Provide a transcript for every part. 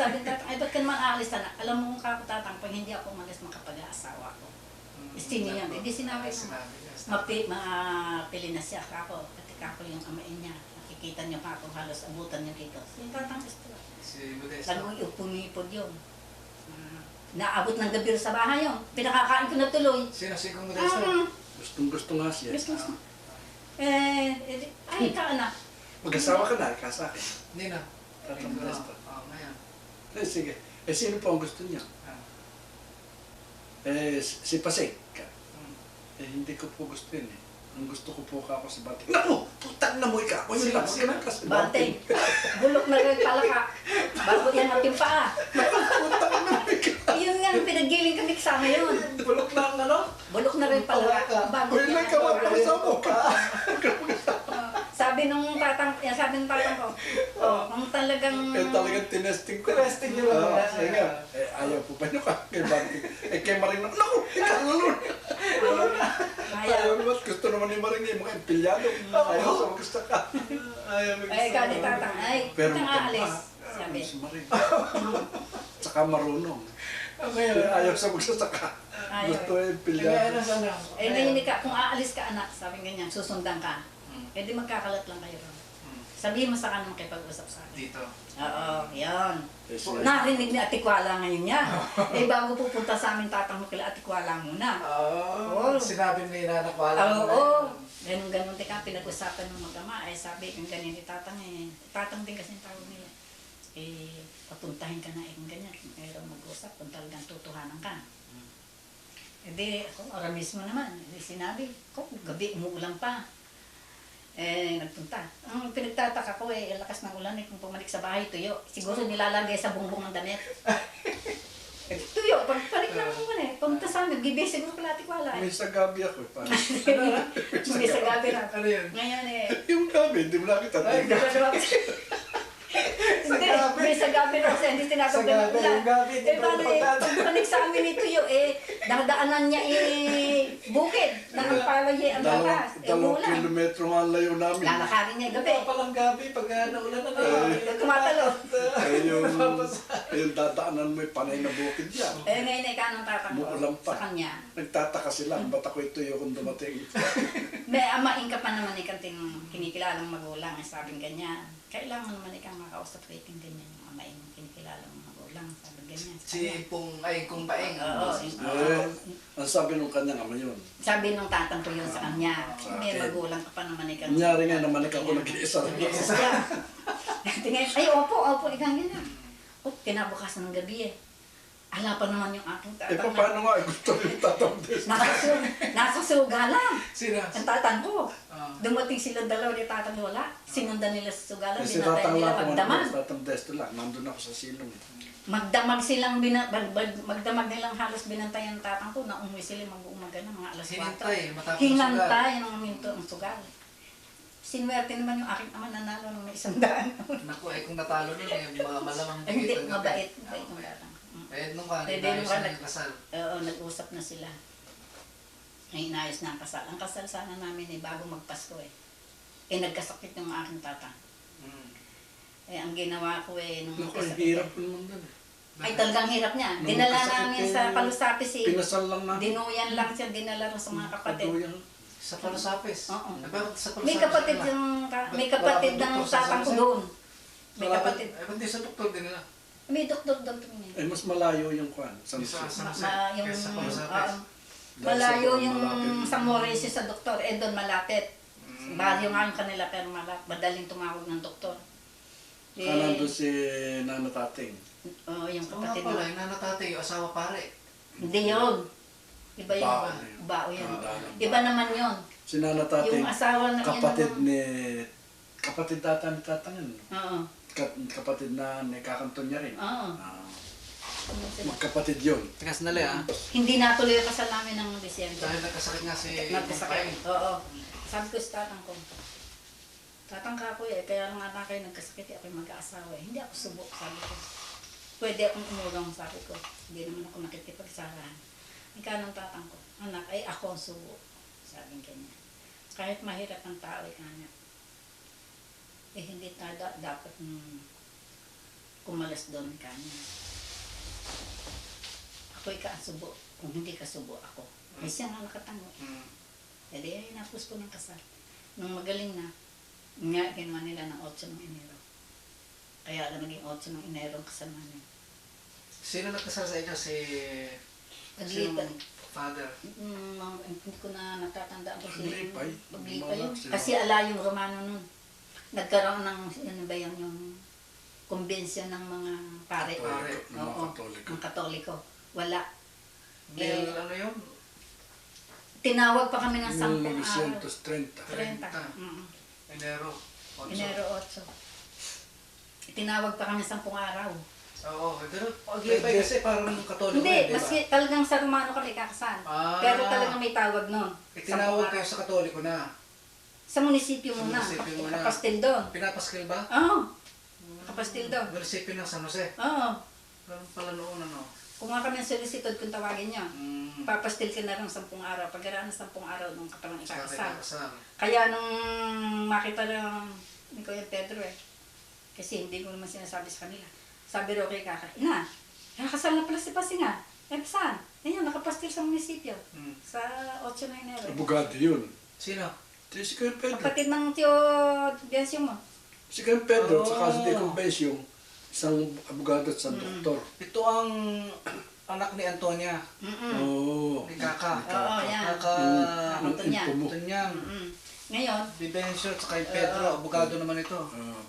sabi ng tatang, ay ba't ka naman aalis na? Alam mo kung kako tatang, pag hindi ako umalis, makapag-aasawa ko. Sino yan? Hindi sinabi mo. Mapili na siya kako. Pati kako yung amain niya. Nakikita niyo kako, halos abutan niyo dito. So yung tatang gusto. Si Modesto. Talagang pumipod yun. Naabot ng gabi sa bahay yun. Pinakakain ko na tuloy. Sino si Kung Modesto? Gustong-gusto nga siya. Gusto. Ay, ka anak. Mag-asawa ka na, ka sa akin. Hindi na. Tatang Modesto. Oo, ngayon. Sige. Sino pa ang gusto niya? Si Pasig. Hindi ko po gusto yun eh. Ang gusto ko po ako sa Banteng. Naku! Putang na mo ikaw! O yun lang, huwag ka na kasi Banteng. Bulok na rin pala ka. Bago yan natin pa. Putang na mo ikaw! Yun nga, pinaggiling kami sa ngayon. Bulok na ang ano? Bulok na rin pala ka. Bago O yun lang, kawag ka sa mo ka! Sabi nung tatang ko, kung talagang... Talagang tinesting ko. Tinesting niyo lang. Sige. Ayaw po pa nyo ka kay Banteng. Kay Maring na, naku! Ikaw lalun! Ayaw naman, gusto naman ni Maring yung mga empilyado. Ayaw sa gusto ka. Ay, ikaw ni tatang, ay, Pero kitang aalis. Sabi. Si Maring. Tsaka marunong. Ayaw sa magsasaka. Gusto yung empilyado. Ngayon kung aalis ka anak, sabi ganyan, susundan ka. Di magkakalat lang kayo ron. Sabihin mo sa kanang makipag-usap sa akin. Dito. Oo, yan. Narinig ni Atikwala ngayon yan. Bago pupunta sa amin tatang mo kila Atikwala muna. Oo. Sinabi ni Nanak Wala. Oo. Ganun din ka, pinag-usapan ng mag-ama. Sabi kong ganyan ni tatang tatang din kasi yung tawag nila. Papuntahin ka na kung ganyan. Mayroong mag-usap kung talagang tutuhanan ka. Ako, oras mismo naman. Sinabi ko, gabi umuulan pa. Nagpunta. Ang pinagtataka ko lakas ng ulan kung pumalik sa bahay, tuyo. Siguro nilalagay sa bungbong ng damit. Tuyo, pagpalik na ako pumunta sa amin, gibisin mo pala Atikwala. May sa gabi ako eh. May sa gabi na. Ano yun? Ngayon Yung gabi, hindi mo nakita. Hindi, may sa gabi na kasi hindi tinatawag ng ulan. Panig sa amin ni Tuyo nakadaanan niya bukid. Nakapalay ang lakas. 2 kilometro nga ang layo namin. Lalakarin niya gabi. Palang gabi pag naulan na Tumatalo. Yung dadaanan mo panay na bukid yan. Ngayon ikaw nang Muulan tatanggol pa. sa kanya. Nagtataka sila, ba't ako ito yung dumating? May amain ka pa naman kanting kinikilalang magulang. Sabing ganyan. Kailangan naman ikaw makausap rating ganyan. Yung amain kinikilalang magulang. Sabing ganyan. Kung Paeng. Oo. Ang sabi nung kanyang ama yun. Sabi nung tatang ko yun sa kanya. May magulang ka pa naman ikaw. Kunyari nga naman ikaw ko nag-iisa. Tingin, ay opo, ikaw ganyan. Kinabukasan ng gabi Ala pa naman yung aking tatang. Paano nga? Gusto yung tatang des. Nasa sugalan. Sino? Ang tatang ko. Dumating sila dalawa ni tatang wala. Sinundan nila sa sugalan. Si Binatay tatang nila lang magdamag. ako. Tatang des to lang. Nandun ako sa silong. Magdamag silang magdamag nilang halos binantayan ng tatang ko na umuwi sila mag-umaga na mga alas 4. Hinintay, matapos Hinantay ng minto ng sugal. Sinwerte naman yung aking ama nanalo ng may 100. Naku, kung natalo nun malamang Hindi, ang gabi. mabait. Mabait yung tatang. Nung ka, Pwede inayos nung na yung kasal. Oo, nag-usap na sila. Ay, inayos na ang kasal. Ang kasal sana namin bago magpasko nagkasakit yung aking tatang. Ang ginawa ko nung Naku, hirap naman dun. Ay, talagang hirap niya. Dinala namin sa Palusapis Pinasal lang namin. Dinuyan lang siya, dinala sa mga kapatid. Sa Palusapis? Oo. Bakit sa Palusapis? May kapatid ng tatang ko doon. May kapatid. Hindi sa doktor din nila. May doktor niya. Mas malayo yung kwan. Yung Sa Palusapis. malayo yung sa Morris sa doktor, doon malapit. Baryo nga yung kanila pero madaling tumawag ng doktor. Kanan doon si Nana Tating. Yung kapatid pala, yung nanatatay, yung asawa pare. Hindi yun. Iba yun. Bao yun. Iba naman yun. Si Nana Tating, Yung asawa na kapatid ni... Kapatid data ni Tatang yun. Oo. Kapatid na nakakanton niya rin. Oo. Magkapatid yun. Teka, sandali Hindi natuloy ang kasal namin ng Disyembre. Dahil nagkasakit nga si Nagkasakit. Oo. Sabi ko sa tatang ko, tatang ka ako kaya lang ata kayo nagkasakit, ako'y mag-aasawa Hindi ako subok, sabi ko. Pwede akong umulong, sabi ko. Hindi naman ako nakikipagsarahan. Ikaw ng tatang ko, anak, ay ako ang subok. Sabi kanya. Kahit mahirap ang tao, kanya. Hindi tayo dapat kumalas doon kanya. Ako'y kaasubo. Kung hindi kasubo ako. Ay siya nga nakatango. E di ay napus ko ng kasal. Nung magaling na, nga ginawa nila ng 8 ng Enero. Kaya naging 8 ng Enero ang kasal namin. Sino nagkasal sa inyo? Paglipan. Father. Hindi ko na natatandaan ko Paglipay. Paglipay yun. Sila. Kasi ala yung Romano nun. Nagkaroon ng, ano ba yan, yung kumbensyon ng mga pare. Pare. Ng mga Oo, Katoliko. ng Katoliko. Wala. Bill, ano yun? Tinawag pa kami ng 10 araw. 1930. 30. Enero. 8. Enero 8. Tinawag pa kami 10 araw. Oo, pero paglipay kasi parang katoliko Hindi, di ba? maski talagang sa Romano kami kakasal. Ah. Pero talagang may tawag nun. Itinawag 10 kayo araw. sa katoliko na. Sa munisipyo Sa muna. munisipyo muna. Kapastil doon. Pinapaskil ba? Oo. Kapastil doon. Munisipyo ng San Jose. Oo. Ganun pala noon ano. Kung nga kami ang solicitude kung tawagin niya. Mm. Papastil ka na ng 10 araw. Pagkaraan ng 10 araw nung kapalang Sa ikakasal. kasal. Kaya nung makita lang ni Kuya Pedro kasi hindi ko naman sinasabi sa kanila. Sabi raw kay Kaka, Ina, nakasal na pala si Pasinga. Saan? Ayun, nakapastil sa munisipyo. Mm. Sa 8 na Enero. Abogado yun. Sino? Si Kuya Pedro. Kapatid ng tiyo Biasyo mo. Si Kuya Pedro, Oh. saka si Deacon Bensyong, isang abogado at isang doktor. Ito ang anak ni Antonia. Oo. Ni Kaka. Oo, yan. Kaka. Ng Antonia. info mo. Antonia. Ngayon, Vivencio at saka yung Pedro. Abogado naman ito.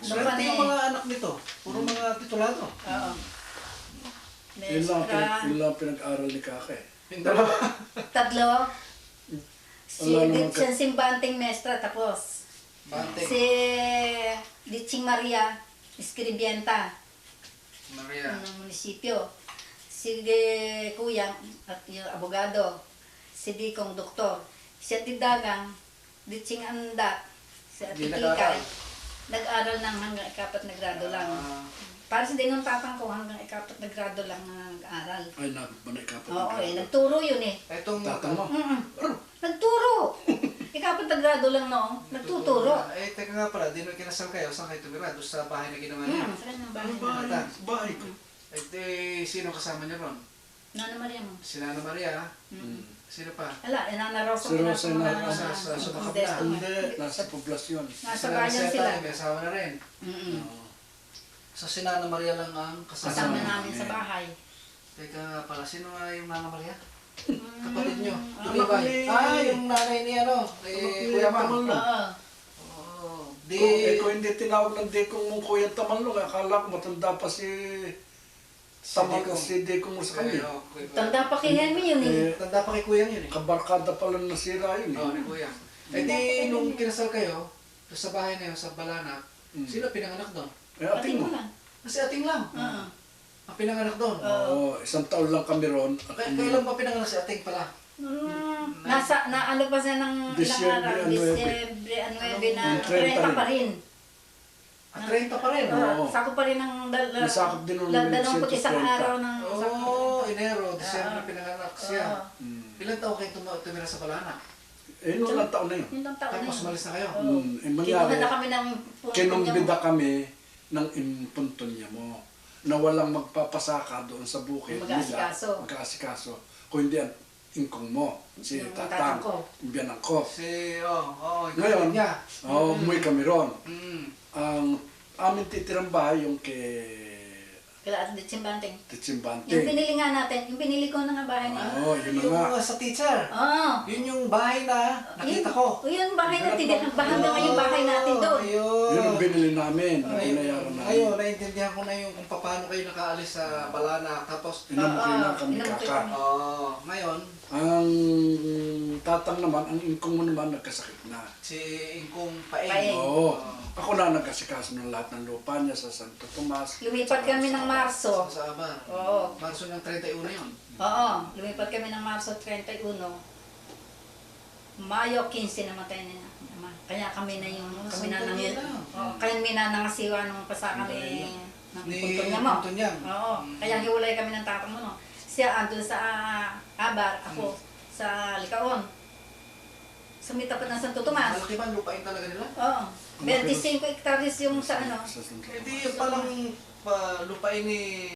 So, Swerte paano yung mga anak nito. Puro mga titulado. oo. Yun lang, Mestra, yun lang pinag-aral ni Kaka eh. Yung dalawa. tatlo. Si Wala naman Ditching Simbanting Mestra, tapos. Bante. Si Ditching Maria, Escribienta, Maria. ng munisipyo. Si Kuyang, at yung abogado. Si Dikong Doktor. Si Atidagang, Ditching Andat. Si Hindi Atikikay. Nag-aral ng hanggang 4 na grado lang. Ah, Para sa din ng tatang ko, hanggang 4 na grado lang nag-aral. Ay, nabanay ka pa. Oo, nagturo yun eh. itong Tatang mo. Mm-mm. Nagturo! 4 na grado lang noon, nagtuturo. Eh, teka nga pala, di nung kinasal kayo, saan kayo tumira? Doon sa bahay na ginawa niya. Sa kanyang bahay Ano na. bahay? Bata. Bahay ko. Eh, di, sino kasama niya ron? Nana Maria mo. Si Nana Maria. Mm. Sino pa? Ala, Nana Rosa. Si Rosa na- sa Sumakap na. Hindi, nasa poblasyon. Nasa Nana bayan Seta, sila. may asawa na rin. Mm-mm. Oo. So si Nana Maria lang ang Kasama kasama. namin sa bahay. Teka nga pala, sino nga yung Nana Maria? Kapatid nyo? Anak Lumibay. ni- Ah, yung nanay ni ano? Ni Kuya Mang. Tamanlong. Oo. Oo. Kung hindi tinawag ng Dekong mong Kuya Tamanlong, akala ko matanda pa si Dekong. si Dekong mo sa kanya. Tanda pa kay Henry yun eh. Tanda pa kay Kuya yun eh. Kabarkada pala nasira yun Oo, ni eh. Kuya. Eh di, nung kinasal kayo, doon sa bahay na yun, sa Balana, Mm. sino pinanganak doon? Eh, ating Ating mo. mo lang. Kasi ating lang. Oo. Ang pinanganak doon. Oo, isang taon lang kami ron. At Kailan ba pinanganak si ating pala? Nasa, na ano pa siya ng ilang Disyembre, araw? 9. Disyembre, 9 na, 30 30 pa rin. At 30 pa rin. Oo. Sakop pa rin ng Nasakop din ng 21 1930. araw ng Oo, Enero, Disyembre pinanganak siya. Mm. Ilan taon kayo tumira sa Balana? Eh, noong lang taon na yun. Yun ang taon na Tapos yun. malis na kayo. Oo. Eh, Kinuha mangyari, na kami ng kinumbida kami ng impunton niya mo na walang magpapasaka doon sa bukid Mag-aasikaso. Mag-aasikaso. Kung hindi ang ingkong mo, si Yung Tatang, tatang ko. yung biyanan ko. Si, oo, Ngayon, niya. umuwi kami ron. Mm. Ang aming titirang bahay yung kay Kaya at Ditsimbanteng. Yung Titsimbante. pinili nga natin, yung pinili ko na nga bahay na. Oo, yun na Yung nga. sa teacher. Oo. Yun yung bahay na nakita ko. O yun, bahay natin. Hanggang ngayon yung bahay natin doon. Ayun. Yun ang binili namin, ang binayaran namin. Ngayon, naintindihan ko na yung kung paano kayo nakaalis sa Balana. Tapos, Inamukoy na kami inamukoy kaka. kami. ngayon, Ang tatang naman, ang ingkong mo naman nagkasakit na. si Ingkong Paeng. Paeng. Oo. Ako na nagkasikaso ng lahat ng lupa niya sa Santo Tomas. Lumipat kami ng Marso. Sa Abar. Oo. Marso ng 31 yun. Oo, lumipat kami ng Marso 31. Mayo 15 namatay na ama. Kaya kami na yung kami na nang kaya kami na nangasiwa nung pasa kami ng punto niya mo. Punto niya. Oo, kaya hiwalay kami ng tatang mo no. Siya andun sa Abar, ako sa Likaon. Sa may tapat ng Santo Tomas. Malaki ba ang lupain talaga nila? Oo. 25 hectares yung sa ano. Sa Santo Eh Tomas. di, yung palang lupain ni